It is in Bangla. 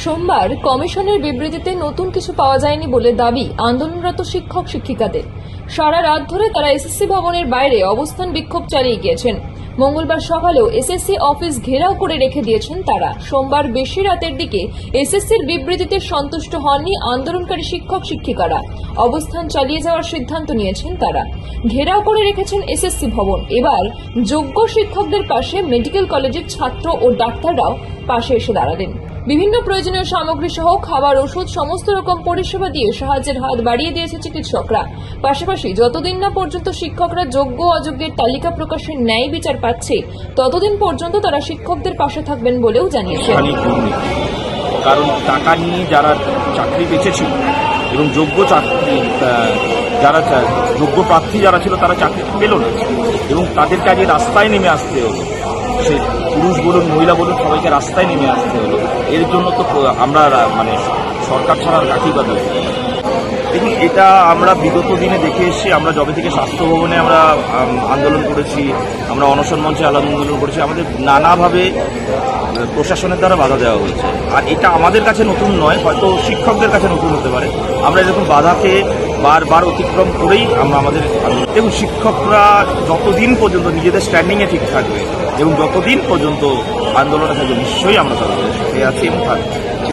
সোমবার কমিশনের বিবৃতিতে নতুন কিছু পাওয়া যায়নি বলে দাবি আন্দোলনরত শিক্ষক শিক্ষিকাদের। সারা রাত ধরে তারা এসএসসি ভবনের বাইরে অবস্থান বিক্ষোভ চালিয়ে গিয়েছেন। মঙ্গলবার সকালেও এসএসসি অফিস ঘেরাও করে রেখে দিয়েছেন তারা। সোমবার বেশি রাতের দিকে এসএসসির বিবৃতিতে সন্তুষ্ট হননি আন্দোলনকারী শিক্ষক শিক্ষিকারা। অবস্থান চালিয়ে যাওয়ার সিদ্ধান্ত নিয়েছেন তারা। ঘেরাও করে রেখেছেন এসএসসি ভবন। এবার যোগ্য শিক্ষকদের পাশে মেডিকেল কলেজের ছাত্র ও ডাক্তাররাও পাশে এসে দাঁড়ালেন। বিভিন্ন প্রয়োজনীয় সামগ্রী সহ খাবার, ওষুধ সমস্ত রকম পরিষেবা দিয়ে সাহায্যের হাত বাড়িয়ে দিয়েছে চিকিৎসকরা। পাশাপাশি যতদিন না পর্যন্ত শিক্ষকরা যোগ্য অযোগ্যের তালিকা প্রকাশের ন্যায় বিচার পাচ্ছে, ততদিন পর্যন্ত তারা শিক্ষকদের পাশে থাকবেন বলেও জানিয়েছেন। কারণ টাকা নিয়ে যারা চাকরি বেঁচেছিল এবং যোগ্য প্রার্থী যারা ছিল তারা চাকরি পেল না এবং তাদেরকে আগে রাস্তায় নেমে আসতে হলো। সে পুরুষ বলুন, মহিলা বলুন, সবাইকে রাস্তায় নেমে আসতে হলো। এর জন্য তো আমরা সরকার ছাড়া রাখি বা দেখুন, এটা আমরা বিগত দিনে দেখে এসেছি। আমরা যবে থেকে স্বাস্থ্য ভবনে আমরা আন্দোলন করেছি, আমরা অনশন মঞ্চে আন্দোলন করেছি, আমাদের নানাভাবে প্রশাসনের দ্বারা বাধা দেওয়া হয়েছে। আর এটা আমাদের কাছে নতুন নয়, হয়তো শিক্ষকদের কাছে নতুন হতে পারে। আমরা এরকম বাধাকে বারবার অতিক্রম করেই আমরা আমাদের এবং শিক্ষকরা যতদিন পর্যন্ত নিজেদের স্ট্যান্ডিংয়ে ঠিক থাকবে এবং যতদিন পর্যন্ত আন্দোলনে থাকবে, নিশ্চয়ই আমরা তাদের সাথে আছি এবং থাকবো।